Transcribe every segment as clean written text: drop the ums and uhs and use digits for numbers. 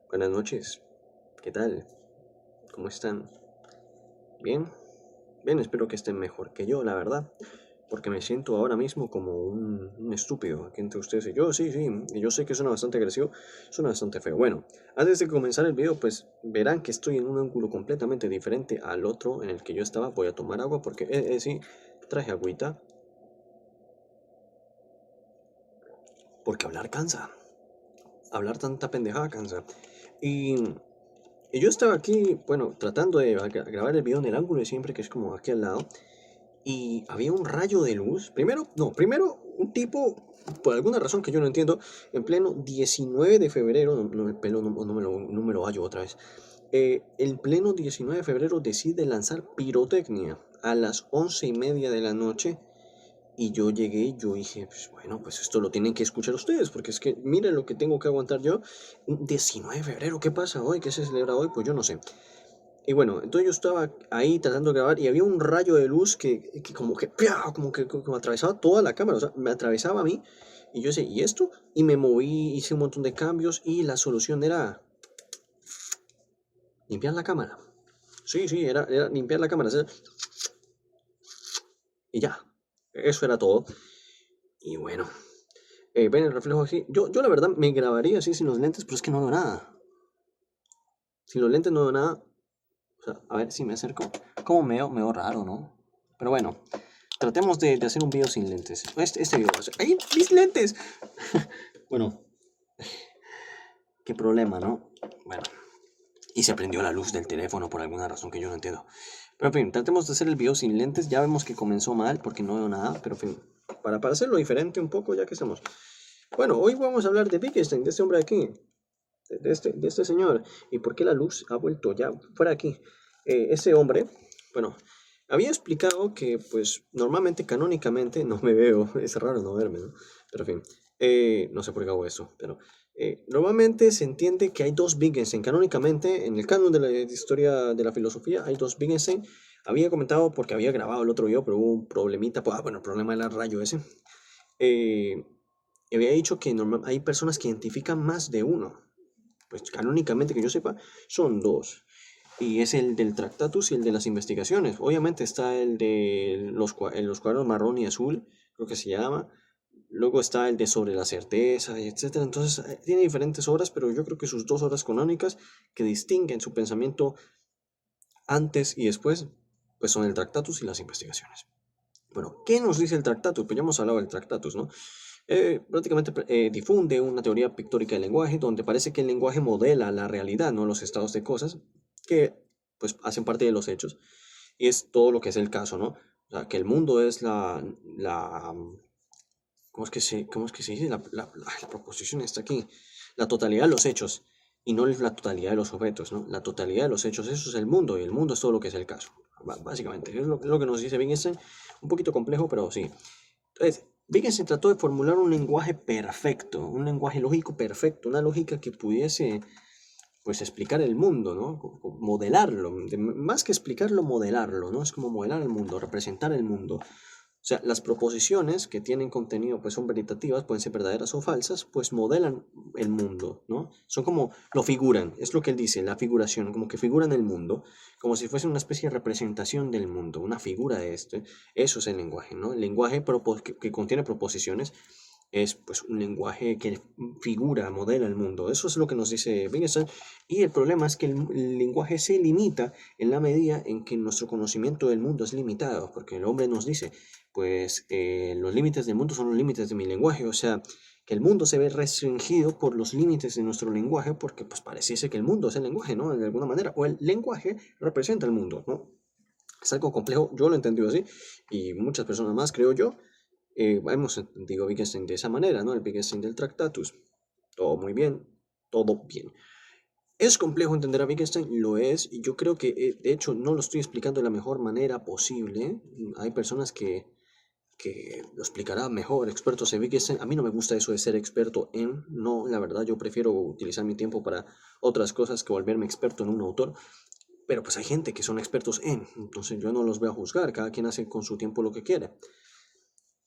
Buenas noches, ¿qué tal? ¿Cómo están? ¿Bien? Bien, espero que estén mejor que yo, la verdad, porque me siento ahora mismo como un estúpido aquí entre ustedes y yo, sí, sí, y yo sé que suena bastante agresivo, suena bastante feo. Bueno, antes de comenzar el video, pues verán que estoy en un ángulo completamente diferente al otro en el que yo estaba. Voy a tomar agua porque, sí, traje agüita, porque hablar cansa, hablar tanta pendejada cansa. Y Y yo estaba aquí, bueno, tratando de grabar el video en el ángulo de siempre, que es como aquí al lado, y había un rayo de luz. Primero un tipo, por alguna razón que yo no entiendo, en pleno 19 de febrero, no, el pelo no me lo hallo otra vez, el pleno 19 de febrero decide lanzar pirotecnia a las 11:30 de la noche. Y yo llegué y yo dije, pues bueno, pues esto lo tienen que escuchar ustedes, porque es que miren lo que tengo que aguantar yo. Un 19 de febrero, ¿qué pasa hoy? ¿Qué se celebra hoy? Pues yo no sé. Y bueno, entonces yo estaba ahí tratando de grabar y había un rayo de luz que como que, ¡piau! Como atravesaba toda la cámara, o sea, me atravesaba a mí. Y yo decía, ¿y esto? Y me moví, hice un montón de cambios y la solución era limpiar la cámara. Sí, sí, era limpiar la cámara. Y ya, eso era todo. Y bueno, ven el reflejo así. Yo la verdad me grabaría así sin los lentes, pero es que no veo nada. Sin los lentes no veo nada. O sea, a ver si me acerco. ¿Cómo me veo? Me veo raro, ¿no? Pero bueno, tratemos de hacer un video sin lentes. Este video va a ser... ¡Ay, mis lentes! Bueno, qué problema, ¿no? Bueno, y se prendió la luz del teléfono por alguna razón que yo no entiendo. Pero en fin, tratemos de hacer el video sin lentes. Ya vemos que comenzó mal porque no veo nada. Pero en fin, para hacerlo diferente un poco, ya que estamos. Bueno, hoy vamos a hablar de Wittgenstein, de este hombre aquí. De este señor y por qué la luz ha vuelto ya fuera aquí. Ese hombre, bueno, había explicado que pues normalmente, canónicamente, no me veo, es raro no verme, ¿no? Pero en fin, no sé por qué hago eso, pero normalmente se entiende que hay dos Wittgenstein, canónicamente, en el canon de la historia de la filosofía, hay dos Wittgenstein. Había comentado porque había grabado el otro video, pero hubo un problemita, pues, bueno, el problema del rayo ese. Eh, Había dicho que hay personas que identifican más de uno, pues canónicamente que yo sepa, son dos. Y es el del Tractatus y el de las investigaciones. Obviamente está el de los cuadros marrón y azul, creo que se llama. Luego está el de sobre la certeza, etcétera. Entonces tiene diferentes obras, pero yo creo que sus dos obras canónicas que distinguen su pensamiento antes y después, pues son el Tractatus y las investigaciones. Bueno, ¿qué nos dice el Tractatus? Pues ya hemos hablado del Tractatus, ¿no? Prácticamente difunde una teoría pictórica del lenguaje, donde parece que el lenguaje modela la realidad, no los estados de cosas, que pues hacen parte de los hechos, y es todo lo que es el caso, ¿no? O sea, que el mundo es ¿cómo es que se dice? La proposición está aquí, la totalidad de los hechos, y no la totalidad de los objetos, ¿no? La totalidad de los hechos, eso es el mundo, y el mundo es todo lo que es el caso, básicamente, es lo que nos dice Wittgenstein, un poquito complejo, pero sí. Entonces, Wittgenstein trató de formular un lenguaje perfecto, un lenguaje lógico perfecto, una lógica que pudiese, pues, explicar el mundo, ¿no? Modelarlo, más que explicarlo, modelarlo, ¿no? Es como modelar el mundo, representar el mundo. O sea, las proposiciones que tienen contenido, pues son veritativas, pueden ser verdaderas o falsas, pues modelan el mundo, ¿no? Son como, lo figuran, es lo que él dice, la figuración, como que figuran el mundo, como si fuese una especie de representación del mundo, una figura de este. Eso es el lenguaje, ¿no? El lenguaje que contiene proposiciones es pues un lenguaje que figura, modela el mundo. Eso es lo que nos dice Wittgenstein. Y el problema es que el lenguaje se limita en la medida en que nuestro conocimiento del mundo es limitado, porque el hombre nos dice, pues los límites del mundo son los límites de mi lenguaje, o sea, que el mundo se ve restringido por los límites de nuestro lenguaje, porque pues pareciese que el mundo es el lenguaje, ¿no? De alguna manera, o el lenguaje representa el mundo, ¿no? Es algo complejo, yo lo he entendido así, y muchas personas más, creo yo, hemos entendido Wittgenstein de esa manera, ¿no? El Wittgenstein del Tractatus. Todo muy bien, todo bien. ¿Es complejo entender a Wittgenstein? Lo es, y yo creo que de hecho no lo estoy explicando de la mejor manera posible. Hay personas que lo explicarán mejor, expertos en Wittgenstein. A mí no me gusta eso de ser experto en, no, la verdad yo prefiero utilizar mi tiempo para otras cosas que volverme experto en un autor. Pero pues hay gente que son expertos en, entonces yo no los voy a juzgar, cada quien hace con su tiempo lo que quiere.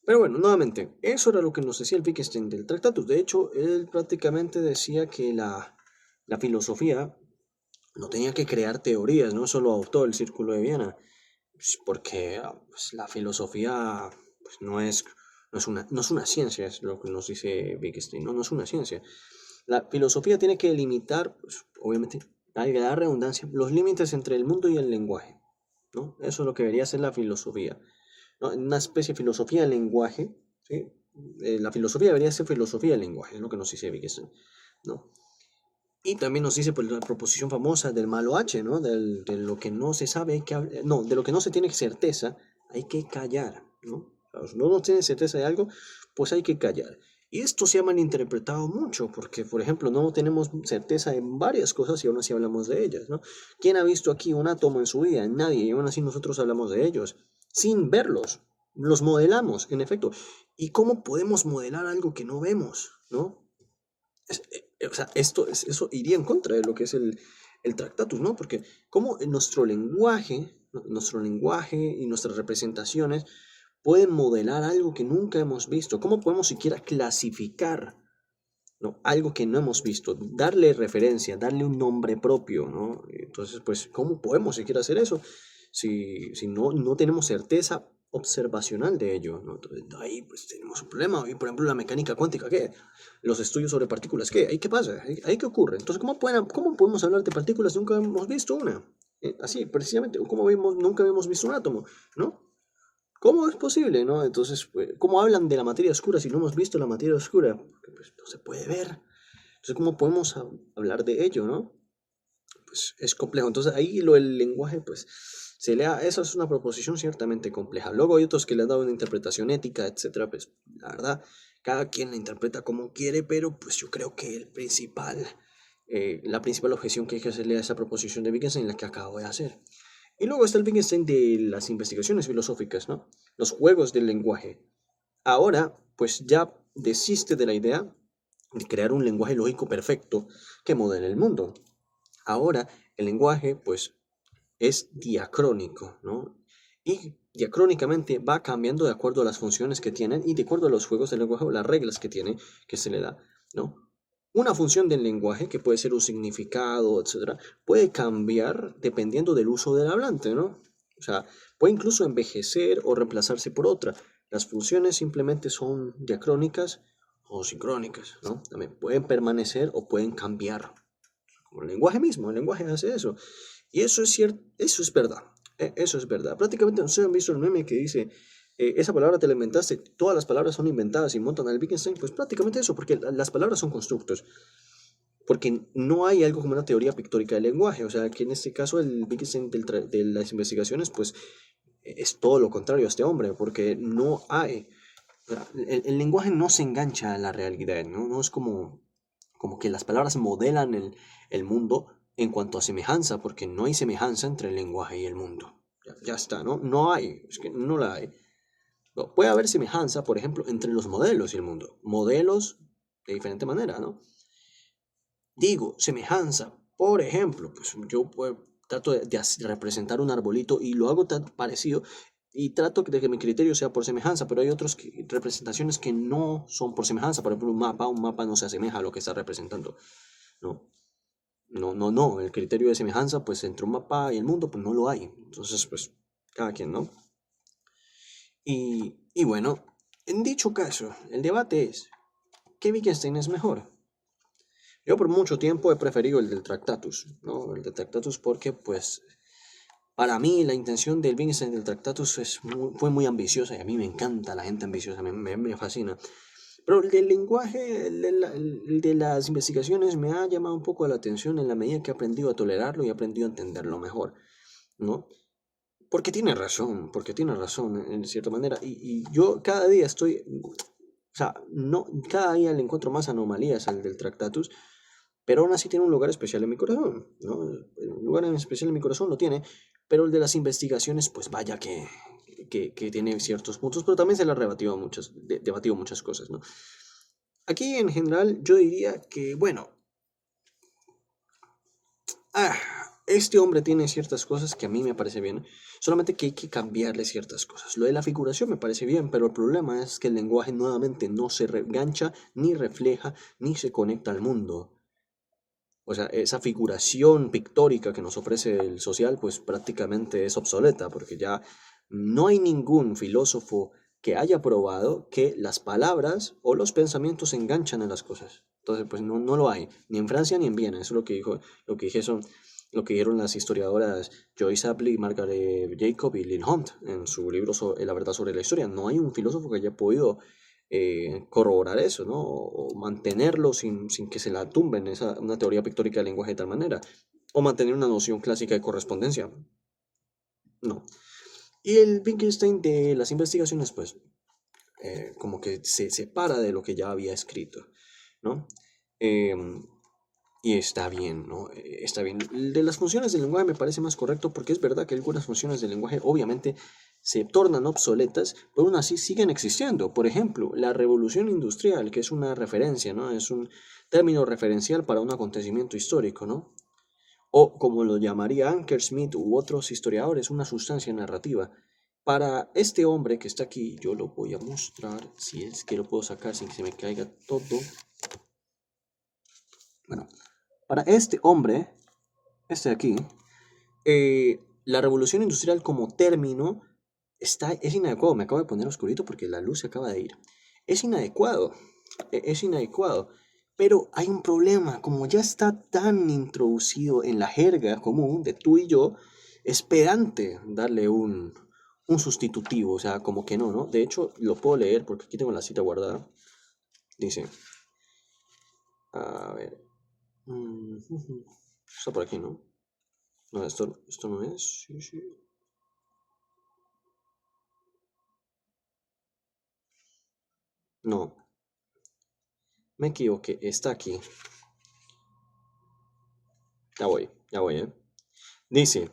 Pero bueno, nuevamente, eso era lo que nos decía el Wittgenstein del Tractatus. De hecho, él prácticamente decía que la filosofía no tenía que crear teorías, no solo adoptó el Círculo de Viena, pues, porque pues, la filosofía pues, no es una ciencia, es lo que nos dice Wittgenstein, no es una ciencia. La filosofía tiene que limitar, pues, obviamente, valga la redundancia, los límites entre el mundo y el lenguaje, ¿no? Eso es lo que debería ser la filosofía, ¿no? Una especie de filosofía del lenguaje, ¿sí? La filosofía debería ser filosofía del lenguaje, es lo que nos dice Wittgenstein, ¿no? Y también nos dice pues la proposición famosa del malo H, ¿no? De lo que no se sabe hay que no, de lo que no se tiene certeza hay que callar, ¿no? O sea, si uno no tiene certeza de algo, pues hay que callar. Y esto se ha malinterpretado mucho, porque, por ejemplo, no tenemos certeza en varias cosas y aún así hablamos de ellas, ¿no? ¿Quién ha visto aquí un átomo en su vida? Nadie, y aún así nosotros hablamos de ellos, sin verlos. Los modelamos, en efecto. ¿Y cómo podemos modelar algo que no vemos, ¿no? O sea, eso iría en contra de lo que es el Tractatus, ¿no? Porque como en nuestro lenguaje y nuestras representaciones pueden modelar algo que nunca hemos visto. ¿Cómo podemos siquiera clasificar, ¿no? Algo que no hemos visto, darle referencia, darle un nombre propio, ¿no? Entonces, pues, ¿cómo podemos siquiera hacer eso si no tenemos certeza observacional de ello, ¿no? Entonces, ahí pues tenemos un problema. Y por ejemplo, la mecánica cuántica, ¿qué? Los estudios sobre partículas, ¿qué? ¿Ahí qué pasa? ¿Ahí qué ocurre? Entonces, ¿cómo podemos hablar de partículas si nunca hemos visto una? Así, precisamente, nunca hemos visto un átomo, ¿no? ¿Cómo es posible, no? Entonces, pues, ¿cómo hablan de la materia oscura si no hemos visto la materia oscura? Porque pues, no se puede ver. Entonces, ¿cómo podemos hablar de ello, no? Pues es complejo. Entonces, ahí el lenguaje, pues, esa es una proposición ciertamente compleja. Luego hay otros que le han dado una interpretación ética, etcétera. Pues, la verdad, cada quien la interpreta como quiere, pero pues yo creo que la principal objeción que hay que hacerle a esa proposición de Wittgenstein es la que acabo de hacer. Y luego está el Wittgenstein de las investigaciones filosóficas, ¿no? Los juegos del lenguaje. Ahora, pues ya desiste de la idea de crear un lenguaje lógico perfecto que modele el mundo. Ahora, el lenguaje, pues, es diacrónico, ¿no? Y diacrónicamente va cambiando de acuerdo a las funciones que tienen y de acuerdo a los juegos del lenguaje o las reglas que tiene, que se le da, ¿no? Una función del lenguaje, que puede ser un significado, etcétera, puede cambiar dependiendo del uso del hablante, ¿no? O sea, puede incluso envejecer o reemplazarse por otra. Las funciones simplemente son diacrónicas o sincrónicas, ¿no? También pueden permanecer o pueden cambiar. Como el lenguaje mismo, el lenguaje hace eso. Y eso es cierto, eso es verdad. Eso es verdad. Prácticamente no sé si han visto el meme que dice, esa palabra te la inventaste, todas las palabras son inventadas y montan al Wittgenstein, pues prácticamente eso, porque las palabras son constructos. Porque no hay algo como una teoría pictórica del lenguaje. O sea, que en este caso el Wittgenstein de las investigaciones, pues es todo lo contrario a este hombre, porque no hay. El lenguaje no se engancha a la realidad, ¿no? No es como que las palabras modelan el mundo en cuanto a semejanza, porque no hay semejanza entre el lenguaje y el mundo. Ya está, ¿no? No hay, es que no la hay. No, puede haber semejanza, por ejemplo, entre los modelos y el mundo. Modelos de diferente manera, ¿no? Digo, semejanza, por ejemplo, pues yo trato de representar un arbolito y lo hago tan parecido y trato de que mi criterio sea por semejanza, pero hay otras representaciones que no son por semejanza. Por ejemplo, un mapa no se asemeja a lo que está representando, ¿no? No, el criterio de semejanza, pues entre un mapa y el mundo, pues no lo hay. Entonces, pues cada quien, ¿no? Y bueno, en dicho caso, el debate es, ¿qué Wittgenstein es mejor? Yo por mucho tiempo he preferido el del Tractatus, ¿no? El del Tractatus porque, pues, para mí la intención del Wittgenstein del Tractatus fue muy ambiciosa y a mí me encanta la gente ambiciosa, me fascina. Pero el del lenguaje, el de las investigaciones me ha llamado un poco la atención en la medida que he aprendido a tolerarlo y he aprendido a entenderlo mejor, ¿no? Porque tiene razón en cierta manera. Y yo cada día o sea, no, cada día le encuentro más anomalías al del Tractatus, pero aún así tiene un lugar especial en mi corazón, ¿no? Un lugar en especial en mi corazón lo tiene, pero el de las investigaciones, pues vaya que tiene ciertos puntos, pero también se le ha debatido muchas cosas, ¿no? Aquí en general yo diría que, bueno, ah, este hombre tiene ciertas cosas que a mí me parece bien, solamente que hay que cambiarle ciertas cosas. Lo de la figuración me parece bien, pero el problema es que el lenguaje nuevamente no se engancha, ni refleja, ni se conecta al mundo. O sea, esa figuración pictórica que nos ofrece el social, pues prácticamente es obsoleta, porque ya no hay ningún filósofo que haya probado que las palabras o los pensamientos enganchan a las cosas. Entonces, pues no lo hay, ni en Francia ni en Viena. Eso es lo que dijeron, lo que dijeron las historiadoras Joyce Apley, Margaret Jacob y Lynn Hunt en su libro La verdad sobre la historia. No hay un filósofo que haya podido corroborar eso, ¿no? O mantenerlo sin que se la tumben una teoría pictórica del lenguaje de tal manera, o mantener una noción clásica de correspondencia. No. Y el Wittgenstein de las investigaciones, pues, como que se separa de lo que ya había escrito, ¿no? Em, y está bien, ¿no? Está bien. El de las funciones del lenguaje me parece más correcto porque es verdad que algunas funciones del lenguaje obviamente se tornan obsoletas, pero aún así siguen existiendo. Por ejemplo, la revolución industrial, que es una referencia, ¿no? Es un término referencial para un acontecimiento histórico, ¿no? O como lo llamaría Anker Smith u otros historiadores, una sustancia narrativa. Para este hombre que está aquí, yo lo voy a mostrar, si es que lo puedo sacar sin que se me caiga todo. Bueno, para este hombre, este de aquí, la revolución industrial como término es inadecuado. Me acabo de poner oscurito porque la luz se acaba de ir. Es inadecuado, es inadecuado. Pero hay un problema, como ya está tan introducido en la jerga común de tú y yo, es pedante darle un sustitutivo, o sea, como que no, ¿no? De hecho, lo puedo leer porque aquí tengo la cita guardada. Dice, a ver, está por aquí, ¿no? No, esto no es. Sí, sí. No, me equivoqué. Está aquí. Ya voy, ¿eh? Dice,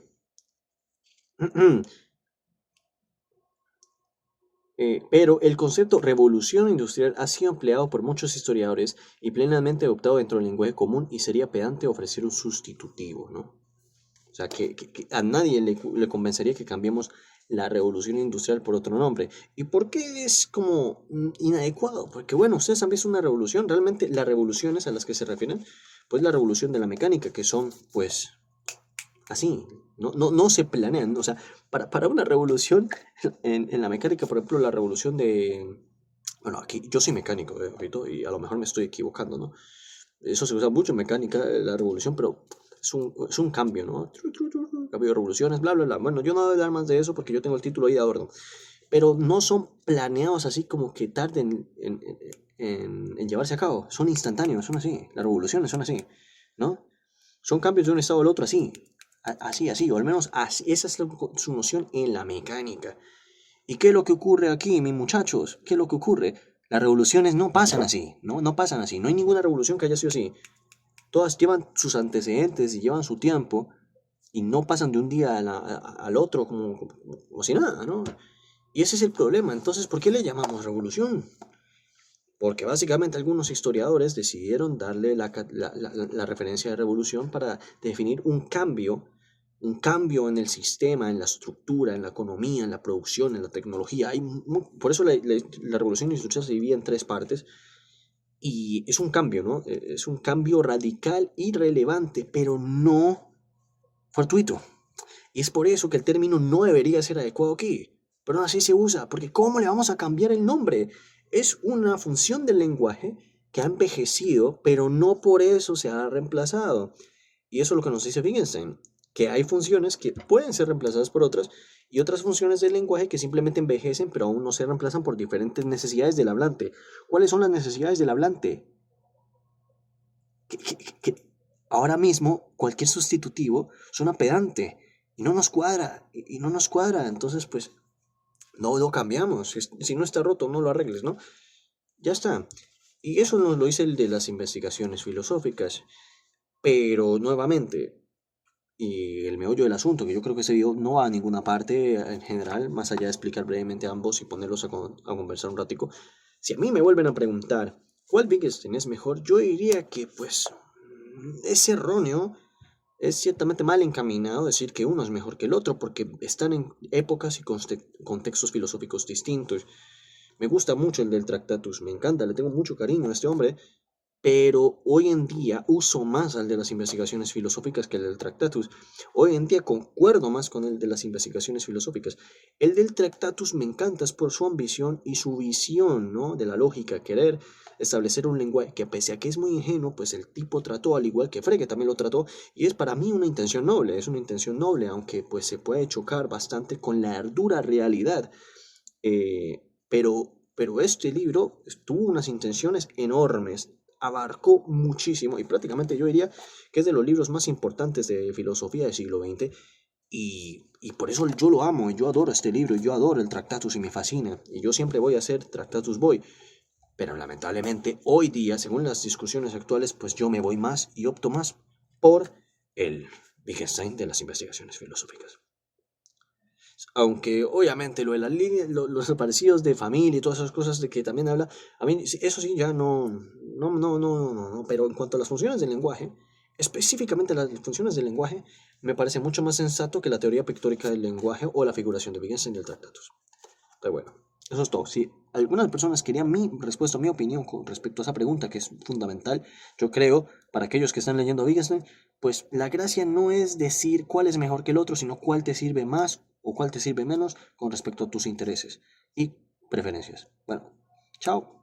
pero el concepto revolución industrial ha sido empleado por muchos historiadores y plenamente adoptado dentro del lenguaje común y sería pedante ofrecer un sustitutivo, ¿no? O sea, que a nadie le convencería que cambiemos la revolución industrial por otro nombre. ¿Y por qué es como inadecuado? Porque bueno, ustedes han visto una revolución, realmente las revoluciones a las que se refieren, pues la revolución de la mecánica, que son pues así, no se planean, ¿no? O sea, para una revolución en la mecánica, por ejemplo, la revolución de... Bueno, aquí yo soy mecánico, repito, y a lo mejor me estoy equivocando, ¿no? Eso se usa mucho en mecánica, la revolución, pero es un cambio, ¿no? Cambio de revoluciones, bla, bla, bla. Bueno, yo no voy a hablar más de eso porque yo tengo el título ahí de adorno. Pero no son planeados así como que tarden en llevarse a cabo. Son instantáneos, son así. Las revoluciones son así, ¿no? Son cambios de un estado al otro así. Así, o al menos así. Esa es su noción en la mecánica. ¿Y qué es lo que ocurre aquí, mis muchachos? ¿Qué es lo que ocurre? Las revoluciones no pasan así, ¿no? No pasan así. No hay ninguna revolución que haya sido así. Todas llevan sus antecedentes y llevan su tiempo y no pasan de un día al otro como si nada, ¿no? Y ese es el problema. Entonces, ¿por qué le llamamos revolución? Porque básicamente algunos historiadores decidieron darle la referencia de revolución para definir un cambio en el sistema, en la estructura, en la economía, en la producción, en la tecnología. Por eso la revolución industrial se divide en tres partes y es un cambio, ¿no? Es un cambio radical y relevante, pero no fortuito. Y es por eso que el término no debería ser adecuado aquí. Pero aún así se usa, porque ¿cómo le vamos a cambiar el nombre? Es una función del lenguaje que ha envejecido, pero no por eso se ha reemplazado. Y eso es lo que nos dice Wittgenstein, que hay funciones que pueden ser reemplazadas por otras y otras funciones del lenguaje que simplemente envejecen, pero aún no se reemplazan por diferentes necesidades del hablante. ¿Cuáles son las necesidades del hablante? Que ahora mismo cualquier sustitutivo suena pedante y no nos cuadra, y no nos cuadra, entonces pues no lo cambiamos, si no está roto no lo arregles, ¿no? Ya está. Y eso nos lo dice el de las investigaciones filosóficas, pero nuevamente, y el meollo del asunto, que yo creo que ese video no va a ninguna parte en general, más allá de explicar brevemente a ambos y ponerlos a conversar un ratico, si a mí me vuelven a preguntar cuál Wittgenstein es mejor, yo diría que pues es erróneo, es ciertamente mal encaminado decir que uno es mejor que el otro porque están en épocas y contextos filosóficos distintos. Me gusta mucho el del Tractatus, me encanta, le tengo mucho cariño a este hombre, pero hoy en día uso más al de las investigaciones filosóficas que el del Tractatus. Hoy en día concuerdo más con el de las investigaciones filosóficas. El del Tractatus me encanta es por su ambición y su visión, ¿no? De la lógica, querer establecer un lenguaje que pese a que es muy ingenuo, pues el tipo trató al igual que Frege también lo trató y es para mí una intención noble, es una intención noble, aunque pues se puede chocar bastante con la dura realidad. Pero este libro tuvo unas intenciones enormes, abarcó muchísimo y prácticamente yo diría que es de los libros más importantes de filosofía del siglo XX y por eso yo lo amo, yo adoro este libro, yo adoro el Tractatus y me fascina y yo siempre voy a ser Tractatus Boy, pero lamentablemente hoy día, según las discusiones actuales, pues yo me voy más y opto más por el Wittgenstein de las investigaciones filosóficas. Aunque obviamente lo de las líneas, los parecidos de familia y todas esas cosas de que también habla, a mí eso sí ya no, pero en cuanto a las funciones del lenguaje, específicamente las funciones del lenguaje, me parece mucho más sensato que la teoría pictórica del lenguaje o la figuración de Wittgenstein y el Tractatus. Pero bueno, eso es todo. Si algunas personas querían mi respuesta, mi opinión con respecto a esa pregunta, que es fundamental, yo creo, para aquellos que están leyendo Wittgenstein, pues la gracia no es decir cuál es mejor que el otro, sino cuál te sirve más o cuál te sirve menos con respecto a tus intereses y preferencias. Bueno, chao.